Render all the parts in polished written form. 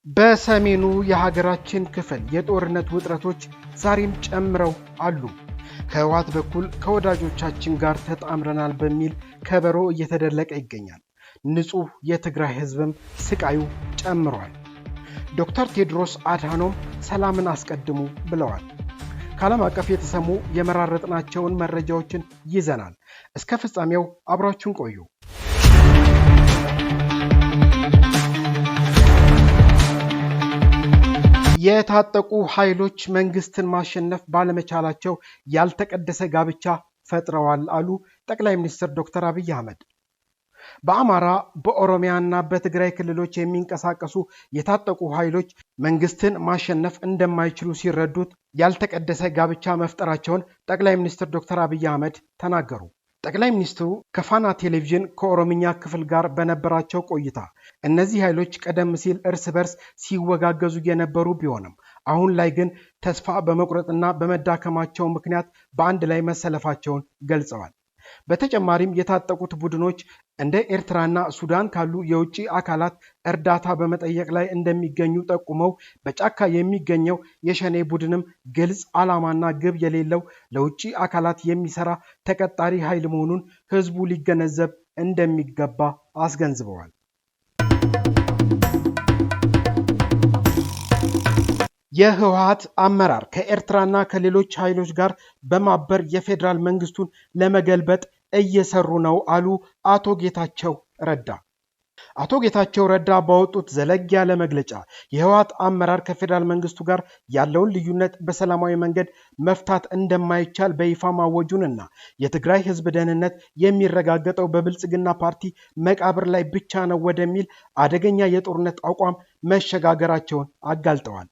በሰሜኑ የሀገራችን ክፍል የጦርነት ውጥረቶች ዛሬም ጨምረው አሉ። ከህወሓት በኩል ከወዳጆቻችን ጋር ተጣምረናል በሚል ከበሮ እየተደለቀ ይገኛል። ንጹህ የትግራይ ህዝብም ስቃዩ ጨምሯል። ዶክተር ቴድሮስ አድሃኖም ሰላምን አስቀድሙ ብለዋል። ከዓለም አቀፍ የተሰሙ የመራረጥናቸውን መረጃዎችን ይዘናል። እስከ ፍጻሜው አብራችሁን ቆዩ። የታጠቁ ኃይሎች መንግስትን ማሸነፍ ባለመቻላቸው ያልተቀደሰ ጋብቻ ፈጥረዋል አሉ ጠቅላይ ሚኒስትር ዶክተር አብይ አህመድ። በአማራ በኦሮሚያና በትግራይ ክልሎች የሚንቀሳቀሱ የታጠቁ ኃይሎች መንግስትን ማሸነፍ እንደማይችሉ ሲረዱት ያልተቀደሰ ጋብቻ መፍጠራቸውን ጠቅላይ ሚኒስትር ዶክተር አብይ አህመድ ተናገሩ። ጠቅላይ ሚኒስትሩ ከፋና ቴሌቪዥን ከኦሮምኛ ክፍል ጋር በነበራቸው ቆይታ እነዚህ ኃይሎች ቀደም ሲል እርስ በርስ ሲወጋገዙ የነበሩ ቢሆንም አሁን ላይ ግን ተስፋ በመቁረጥና በመዳከማቸው ምክንያት በአንድ ላይ መሰለፋቸውን ገልጸዋል። በተጨማሪም የታጠቁት ቡድኖች እንደ ኤርትራና ሱዳን ካሉ የውጭ አካላት እርዳታ በመጠየቅ ላይ እንደሚገኙ ጠቁመው በጫካ የሚገኘው የሸኔ ቡድንም ግልጽ ዓላማና ግብ የሌለው ለውጭ አካላት የሚሰራ ተቀጣሪ ኃይል መሆኑን ህዝቡ ሊገነዘብ እንደሚገባ አስገንዝበዋል። የህወሓት አመራር ከኤርትራና ከሌሎች ኃይሎች ጋር በማበር የፌዴራል መንግስቱን ለመገልበጥ እየሰሩ ነው አሉ አቶ ጌታቸው ረዳ። አቶ ጌታቸው ረዳ ባወጡት ዘለግ ያለ መግለጫ የህወሓት አመራር ከፌዴራል መንግስቱ ጋር ያለውን ልዩነት በሰላማዊ መንገድ መፍታት እንደማይቻል በይፋ ማወጁንና የትግራይ ህዝብ ደህንነት የሚረጋገጠው በብልጽግና ፓርቲ መቃብር ላይ ብቻ ነው ወደሚል አደገኛ የጦርነት አቋም መሸጋገራቸውን አጋልጠዋል።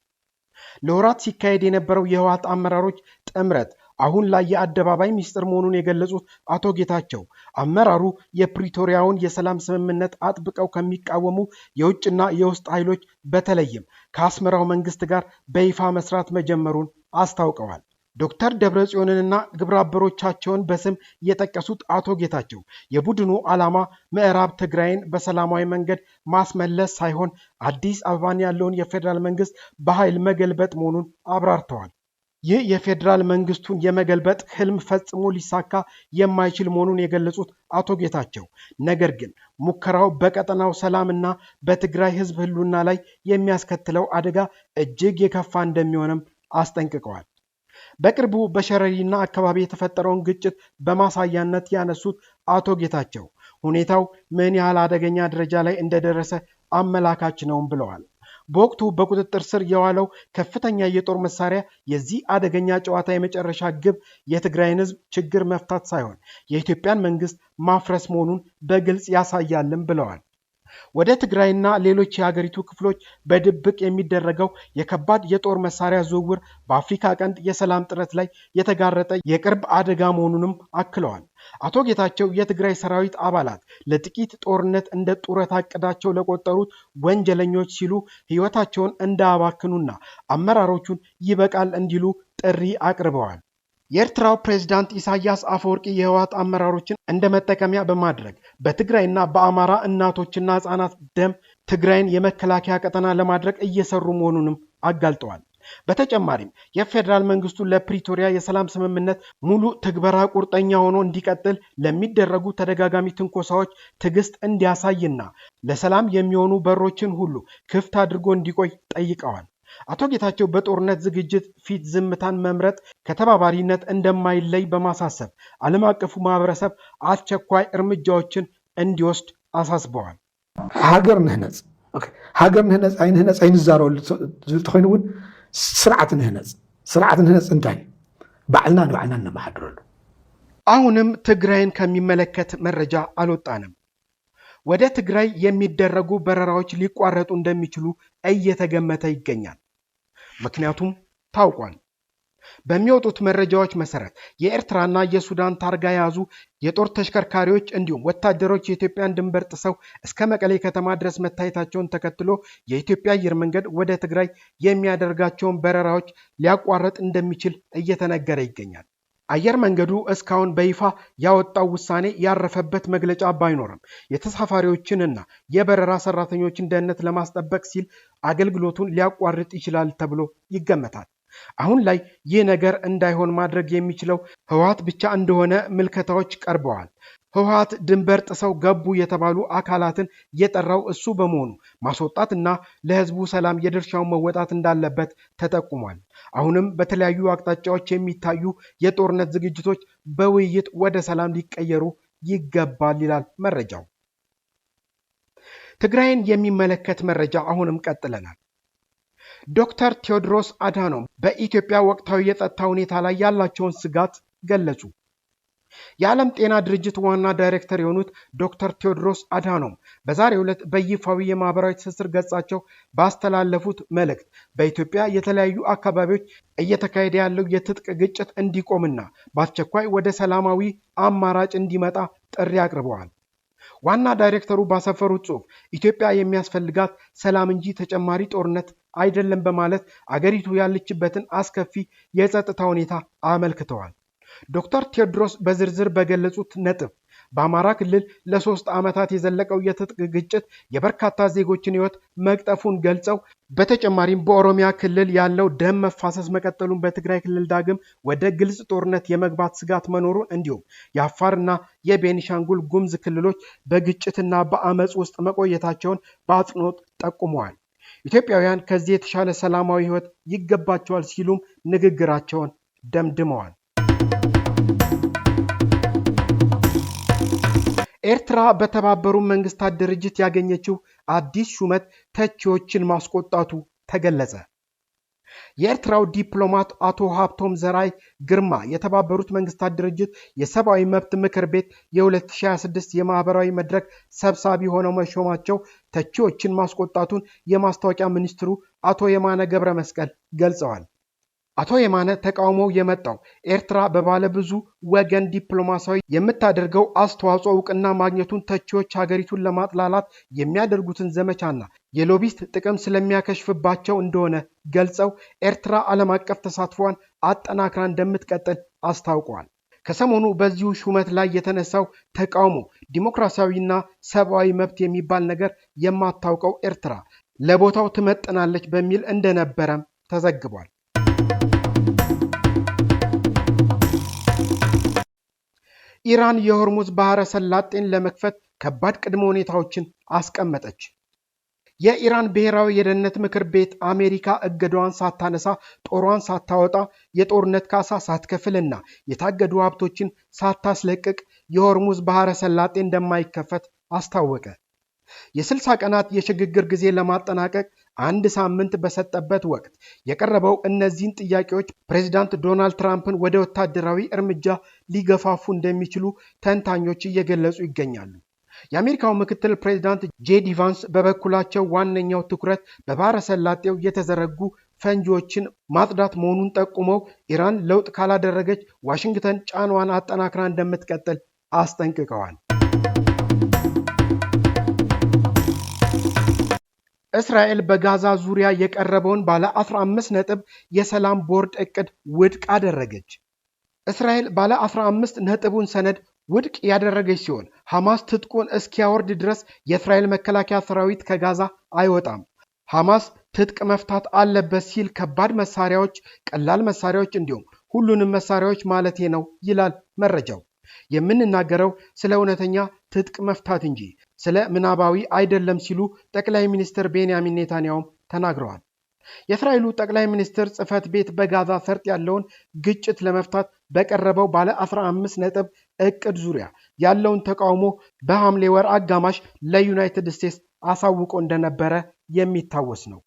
ለወራት ሲካሄድ የነበረው የህወሓት አመራሮች ጥምረት አሁን ላይ የአደባባይ ሚስጥር መሆኑን የገለጹት አቶ ጌታቸው አመራሩ የፕሪቶሪያውን የሰላም ስምምነት አጥብቀው ከሚቃወሙ የውጭና የውስጥ ኃይሎች በተለይም ከአስመራው መንግስት ጋር በይፋ መስራት መጀመሩን አስታውቀዋል። ዶክተር ደብረጽዮንንና ግብረአበሮቻቸውን በስም የጠቀሱት አቶ ጌታቸው የቡድኑ ዓላማ ምዕራብ ትግራይን በሰላማዊ መንገድ ማስመለስ ሳይሆን አዲስ አበባን ያለውን የፌዴራል መንግስት በኃይል መገልበጥ መሆኑን አብራርተዋል። ይህ የፌዴራል መንግስቱን የመገልበጥ ህልም ፈጽሞ ሊሳካ የማይችል መሆኑን የገለጹት አቶ ጌታቸው ነገር ግን ሙከራው በቀጠናው ሰላምና በትግራይ ህዝብ ህልውና ላይ የሚያስከትለው አደጋ እጅግ የከፋ እንደሚሆንም አስጠንቅቀዋል። በቅርቡ በሸረሪና አካባቢ የተፈጠረውን ግጭት በማሳያነት ያነሱት አቶ ጌታቸው ሁኔታው ምን ያህል አደገኛ ደረጃ ላይ እንደደረሰ አመላካች ነውም ብለዋል። በወቅቱ በቁጥጥር ስር የዋለው ከፍተኛ የጦር መሳሪያ የዚህ አደገኛ ጨዋታ የመጨረሻ ግብ የትግራይን ህዝብ ችግር መፍታት ሳይሆን የኢትዮጵያን መንግስት ማፍረስ መሆኑን በግልጽ ያሳያልም ብለዋል። ወደ ትግራይና ሌሎች የሀገሪቱ ክፍሎች በድብቅ የሚደረገው የከባድ የጦር መሳሪያ ዝውውር በአፍሪካ ቀንድ የሰላም ጥረት ላይ የተጋረጠ የቅርብ አደጋ መሆኑንም አክለዋል። አቶ ጌታቸው የትግራይ ሰራዊት አባላት ለጥቂት ጦርነት እንደ ጡረታ ዕቅዳቸው ለቆጠሩት ወንጀለኞች ሲሉ ህይወታቸውን እንዳያባክኑና አመራሮቹን ይበቃል እንዲሉ ጥሪ አቅርበዋል። የኤርትራው ፕሬዝዳንት ኢሳያስ አፈወርቂ የህወሓት አመራሮችን እንደ መጠቀሚያ በማድረግ በትግራይና በአማራ እናቶችና ህፃናት ደም ትግራይን የመከላከያ ቀጠና ለማድረግ እየሰሩ መሆኑንም አጋልጠዋል። በተጨማሪም የፌዴራል መንግስቱ ለፕሪቶሪያ የሰላም ስምምነት ሙሉ ትግበራ ቁርጠኛ ሆኖ እንዲቀጥል ለሚደረጉ ተደጋጋሚ ትንኮሳዎች ትዕግስት እንዲያሳይና ለሰላም የሚሆኑ በሮችን ሁሉ ክፍት አድርጎ እንዲቆይ ጠይቀዋል። አቶ ጌታቸው በጦርነት ዝግጅት ፊት ዝምታን መምረጥ ከተባባሪነት እንደማይለይ በማሳሰብ ዓለም አቀፉ ማህበረሰብ አስቸኳይ እርምጃዎችን እንዲወስድ አሳስበዋል። ሃገር ንህነጽ አይንህነጽ አይንዛረው ዝልተኮይኑውን ስርዓት ንህነጽ እንታይ ባዕልና ንባዕልና እናማሓድረሉ። አሁንም ትግራይን ከሚመለከት መረጃ አልወጣንም። ወደ ትግራይ የሚደረጉ በረራዎች ሊቋረጡ እንደሚችሉ እየተገመተ ይገኛል። ምክንያቱም ታውቋል። በሚወጡት መረጃዎች መሰረት የኤርትራና የሱዳን ታርጋ የያዙ የጦር ተሽከርካሪዎች እንዲሁም ወታደሮች የኢትዮጵያን ድንበር ጥሰው እስከ መቀሌ ከተማ ድረስ መታየታቸውን ተከትሎ የኢትዮጵያ አየር መንገድ ወደ ትግራይ የሚያደርጋቸውን በረራዎች ሊያቋርጥ እንደሚችል እየተነገረ ይገኛል። አየር መንገዱ እስካሁን በይፋ ያወጣው ውሳኔ ያረፈበት መግለጫ ባይኖርም የተሳፋሪዎችንና የበረራ ሰራተኞችን ደህንነት ለማስጠበቅ ሲል አገልግሎቱን ሊያቋርጥ ይችላል ተብሎ ይገመታል። አሁን ላይ ይህ ነገር እንዳይሆን ማድረግ የሚችለው ህወሓት ብቻ እንደሆነ ምልከታዎች ቀርበዋል። ህወሓት ድንበር ጥሰው ገቡ የተባሉ አካላትን የጠራው እሱ በመሆኑ ማስወጣትና ለህዝቡ ሰላም የድርሻውን መወጣት እንዳለበት ተጠቁሟል። አሁንም በተለያዩ አቅጣጫዎች የሚታዩ የጦርነት ዝግጅቶች በውይይት ወደ ሰላም ሊቀየሩ ይገባል ይላል መረጃው። ትግራይን የሚመለከት መረጃ አሁንም ቀጥለናል። ዶክተር ቴዎድሮስ አድሃኖም በኢትዮጵያ ወቅታዊ የጸጥታ ሁኔታ ላይ ያላቸውን ስጋት ገለጹ። የዓለም ጤና ድርጅት ዋና ዳይሬክተር የሆኑት ዶክተር ቴዎድሮስ አድሃኖም በዛሬው ዕለት በይፋዊ የማህበራዊ ትስስር ገጻቸው ባስተላለፉት መልእክት በኢትዮጵያ የተለያዩ አካባቢዎች እየተካሄደ ያለው የትጥቅ ግጭት እንዲቆምና በአስቸኳይ ወደ ሰላማዊ አማራጭ እንዲመጣ ጥሪ አቅርበዋል። ዋና ዳይሬክተሩ ባሰፈሩት ጽሑፍ ኢትዮጵያ የሚያስፈልጋት ሰላም እንጂ ተጨማሪ ጦርነት አይደለም በማለት አገሪቱ ያለችበትን አስከፊ የጸጥታ ሁኔታ አመልክተዋል። ዶክተር ቴዎድሮስ በዝርዝር በገለጹት ነጥብ በአማራ ክልል ለ3 ዓመታት የዘለቀው የትጥቅ ግጭት የበርካታ ዜጎችን ሕይወት መቅጠፉን ገልጸው በተጨማሪም በኦሮሚያ ክልል ያለው ደም መፋሰስ መቀጠሉን፣ በትግራይ ክልል ዳግም ወደ ግልጽ ጦርነት የመግባት ስጋት መኖሩን እንዲሁም የአፋርና የቤኒሻንጉል ጉሙዝ ክልሎች በግጭትና በአመፅ ውስጥ መቆየታቸውን በአጽንኦት ጠቁመዋል። ኢትዮጵያውያን ከዚህ የተሻለ ሰላማዊ ሕይወት ይገባቸዋል ሲሉም ንግግራቸውን ደምድመዋል። ኤርትራ በተባበሩት መንግስታት ድርጅት ያገኘችው አዲስ ሹመት ተቺዎችን ማስቆጣቱ ተገለጸ። የኤርትራው ዲፕሎማት አቶ ሀብቶም ዘራይ ግርማ የተባበሩት መንግስታት ድርጅት የሰብአዊ መብት ምክር ቤት የ2026 የማህበራዊ መድረክ ሰብሳቢ ሆነው መሾማቸው ተቺዎችን ማስቆጣቱን የማስታወቂያ ሚኒስትሩ አቶ የማነ ገብረ መስቀል ገልጸዋል። አቶ የማነ ተቃውሞው የመጣው ኤርትራ በባለ ብዙ ወገን ዲፕሎማሲያዊ የምታደርገው አስተዋጽኦ እውቅና ማግኘቱን ተቺዎች ሀገሪቱን ለማጥላላት የሚያደርጉትን ዘመቻና የሎቢስት ጥቅም ስለሚያከሽፍባቸው እንደሆነ ገልጸው ኤርትራ ዓለም አቀፍ ተሳትፏን አጠናክራ እንደምትቀጥል አስታውቀዋል። ከሰሞኑ በዚሁ ሹመት ላይ የተነሳው ተቃውሞ ዲሞክራሲያዊና ሰብአዊ መብት የሚባል ነገር የማታውቀው ኤርትራ ለቦታው ትመጥናለች በሚል እንደነበረም ተዘግቧል። ኢራን የሆርሙዝ ባህረ ሰላጤን ለመክፈት ከባድ ቅድመ ሁኔታዎችን አስቀመጠች። የኢራን ብሔራዊ የደህንነት ምክር ቤት አሜሪካ እገዳዋን ሳታነሳ፣ ጦሯን ሳታወጣ፣ የጦርነት ካሳ ሳትከፍልና የታገዱ ሀብቶችን ሳታስለቅቅ የሆርሙዝ ባህረ ሰላጤ እንደማይከፈት አስታወቀ። የ60 ቀናት የሽግግር ጊዜ ለማጠናቀቅ 1 ሳምንት በሰጠበት ወቅት የቀረበው እነዚህን ጥያቄዎች ፕሬዚዳንት ዶናልድ ትራምፕን ወደ ወታደራዊ እርምጃ ሊገፋፉ እንደሚችሉ ተንታኞች እየገለጹ ይገኛሉ። የአሜሪካው ምክትል ፕሬዚዳንት ጄዲ ቫንስ በበኩላቸው ዋነኛው ትኩረት በባህረ ሰላጤው የተዘረጉ ፈንጂዎችን ማጽዳት መሆኑን ጠቁመው ኢራን ለውጥ ካላደረገች ዋሽንግተን ጫናዋን አጠናክራ እንደምትቀጥል አስጠንቅቀዋል። እስራኤል በጋዛ ዙሪያ የቀረበውን ባለ 15 ነጥብ የሰላም ቦርድ እቅድ ውድቅ አደረገች። እስራኤል ባለ 15 ነጥቡን ሰነድ ውድቅ ያደረገች ሲሆን ሐማስ ትጥቁን እስኪያወርድ ድረስ የእስራኤል መከላከያ ሰራዊት ከጋዛ አይወጣም፣ ሐማስ ትጥቅ መፍታት አለበት ሲል ከባድ መሳሪያዎች፣ ቀላል መሳሪያዎች እንዲሁም ሁሉንም መሳሪያዎች ማለቴ ነው ይላል መረጃው። የምንናገረው ስለ እውነተኛ ትጥቅ መፍታት እንጂ ስለ ምናባዊ አይደለም ሲሉ ጠቅላይ ሚኒስትር ቤንያሚን ኔታንያሁ ተናግረዋል። የእስራኤሉ ጠቅላይ ሚኒስትር ጽህፈት ቤት በጋዛ ሰርጥ ያለውን ግጭት ለመፍታት በቀረበው ባለ 15 ነጥብ እቅድ ዙሪያ ያለውን ተቃውሞ በሐምሌ ወር አጋማሽ ለዩናይትድ ስቴትስ አሳውቆ እንደነበረ የሚታወስ ነው።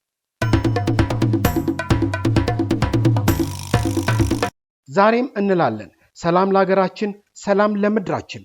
ዛሬም እንላለን ሰላም ለሀገራችን፣ ሰላም ለምድራችን።